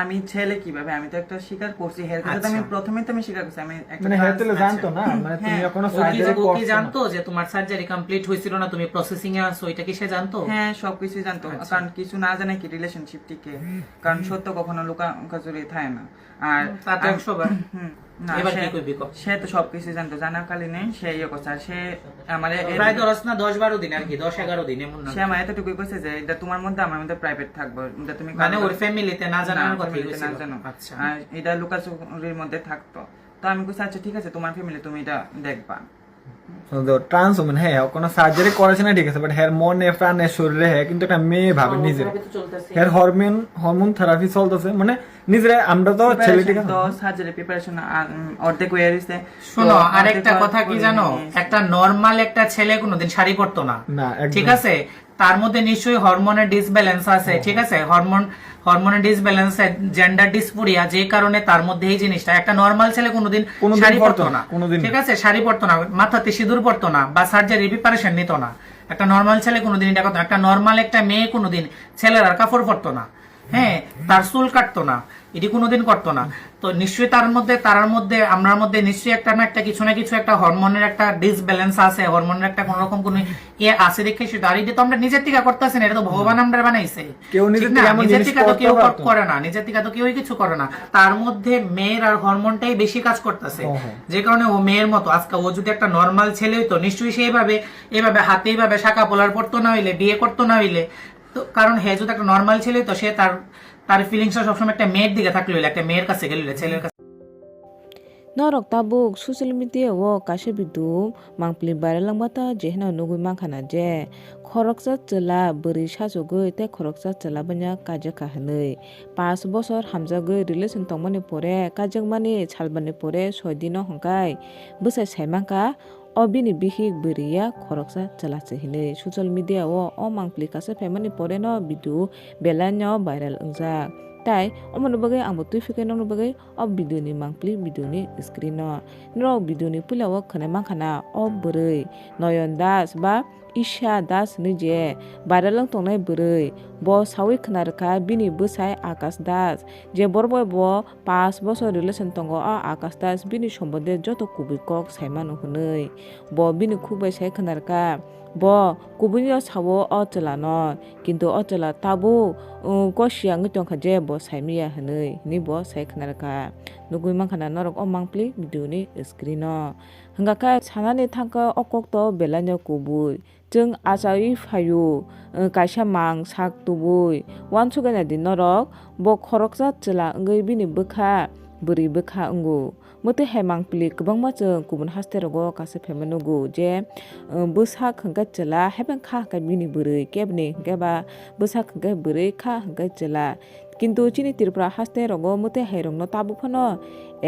আমি ছেলে কিভাবে, আমি তো একটা স্বীকার করছি হেয়ার কাট, আমি প্রথমেই তো আমি স্বীকার করছি আমি একটা মানে হেয়ার তেলে জানতো না, মানে তুমি এখনো সার্জারি ও কি করছো না। জানতো যে তোমার সার্জারি কমপ্লিট হয়েছিল না, তুমি প্রসেসিং এ আছো, এটা কি সে জানতো? হ্যাঁ সবকিছু জানতো, কারণ কিছু না জানে কি রিলেশনশিপ টিকে, কারণ সত্য কখনো লুকাচুরি থাকে না। আর তা তো 100 বার। না, এবার কি কইবি ক? সে তো সবকিছু জানতো, জানাকালীনে সে ইয়ে করছে, আর সে আমার প্রায় ধরস না 10-12 দিন আর কি, 10-11 দিন এমন না। সে আমার এতটুকুই কইছে যে এটা তোমার মধ্যে আমার মধ্যে প্রাইভেট থাকবে, এটা তুমি মানে ওর ফ্যামিলিতে না জানার কথা family তে না হইছিল। জানো। আচ্ছা। আর এটা লুকাচুরির মধ্যে থাকতো, তো আমি কইছি আচ্ছা ঠিক আছে তোমার ফ্যামিলি তুমি এটা দেখবা। ট্রান্স ওমেন, হ্যাঁ ও কোনো সার্জারি করেছে না ঠিক আছে, বাট হ্যার মনে প্রাণে শরীরে হ্যাঁ কিন্তু একটা মেয়ে ভাবে নিজের, হ্যার হরমোন থেরাপি চলতেছে, মানে নিজের আমরা তো ছেলে ঠিক আছে তো সার্জারি প্রিপারেশন অর্ধেক হয়ে গেছে। শোনো আরেকটা কথা কি জানো, একটা নরমাল একটা ছেলে কোনোদিন শাড়ি পরতো না, না, একদম। ঠিক আছে? তার মধ্যে নিশ্চয়ই হরমোনের ডিসব্যালেন্স আছে, ঠিক আছে? হরমোনের ডিসব্যালেন্স, জেন্ডার ডিসফোরিয়া, যে কারণে তার মধ্যে এই জিনিসটা, একটা নরমাল ছেলে কোনোদিন শাড়ি পরতো না, ঠিক আছে? শাড়ি পরতো না, মাথাতে সিঁদুর পরতো না, বা সার্জারি প্রিপারেশন নিত না। একটা নরমাল ছেলে কোনোদিন এটা করতো না। একটা নরমাল একটা মেয়ে কোনোদিন ছেলের আর কাপড় পরতো না, হ্যাঁ, তার চুল কাটতো না, এটি কোনোদিন করতো না। তো নিশ্চয়ই তার মধ্যে আমরার মধ্যে নিশ্চয়ই একটা না একটা কিছু না কিছু একটা হরমোনের একটা ডিসব্যালেন্স আছে, হরমোনের একটা কোন রকম কোন আছে দেখে সেটা। আর এটা তো আমরা নিজের থেকে করতেছি না, এটা তো ভগবান আমরা বানাইছে। কেউ নিজের ঠিক না? থেকে এমন নিজের জিনিস থেকে তো করতে কেউ পারতো না। করে না, নিজের থেকে তো কেউই কিছু করে না। তার মধ্যে মেয়ের আর হরমোনটাই বেশি কাজ করতেছে, যে কারণে ও মেয়ের মতো। আজকে ও যদি একটা নর্মাল ছেলে হইতো, নিশ্চয়ই সে এইভাবে হাতে এইভাবে শাখা পোলার পড়তো না হইলে, বিয়ে করতো না হইলে। তো কারণ হে যদি একটা নর্মাল ছেলে হইতো, সে তার ফিলিংসটা সবসময় একটা মেয়ের দিকে থাকলে হইলে, একটা মেয়ের কাছে গেলে, ছেলের কাছে। Norok tabuk social media wo kashe bidum mangpli viral langbata jehna nugui mangkhana je khoroksa chela bari sajogoi te khoroksa chela banya kaje kahanei 5 বছর hamjagoi relation tongmani pore kajagmani chalbani pore 6 dino hongkai bwsai saimangka obini bihik beriya khoroksa chela chehine social media wo o mangpli kase phaimani pore no bidu belanyo viral ungjak তাই অমন বাগে আম তুই ফিকে নং বাগে of ভিডিওনি মাংপ্লি ভিডিওনি screen নরক ভিডিওনি পুলাও খানে makhana of বরৈ নয়ন দাস বা ঈশা দাস নিজে বাইরালাং তংনাই বরৈ ব সাউই খনারকা বিনি বসাই আকাশ দাস যে বরবয় ব 5 বছর রিলেশন তঙ্গ আকাশ দাস বিনি সম্বন্ধে যত কুবিকক সাইমান হনৈ ব বিনি খুবাই সাই খনারকা ব কুবুনিও সাবো অচলানো কিন্তু অচলা তাবো কশিয়া ngitong je bo saimiya hanei ni bo sai khnarka nugui mangkhana norok o mangpli video ni screen no hanga ka sanani thangka okok to belanyo kubui जों आजाई five कायसा mang sak tubui wansugana din norok bo khorokja chela ngai bini bokha buri bokha ungu mote hemang pli kwbangma जों kubun hasterogo kase phemanugu je bosa khangka chela heben kha ka bini buri kebni geba bosa khangka buri kha hangka chela কিন্তু চিনি ত্রিপুরা হাসতে রগ মতে হাইরং ন তাবু von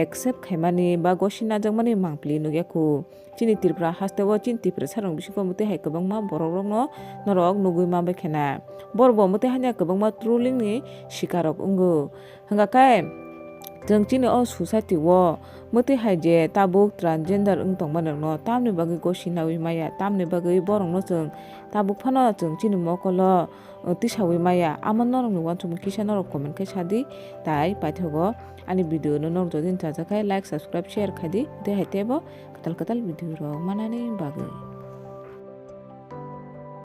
accept খাইমানি বা গসিনা জংমানি মাংপ্লি নুগেখু চিনি ত্রিপুরা হাসতে ও চিনি ত্রিপুরা সারং বিসিক মতে হাই কবং মা বরং ন নরক নুগুই মা বেখেনা বরব মতে হানিয়া কবং মা ট্রোলিং नि শিকারক উঙ্গু হাঙ্গাকাই जों चिनि अ society wo mate haije tabuk transgender tongmanang no tamni bagi gosinawi maya tamni bagi borong no जों tabuk phano जों chini mokolo tisawi maya amon norong ni wanchum kisa norok comment kai sadi tai paithogo ani video no norok jodin chajakai like subscribe share khadi de haitebo katal video rok manani bagai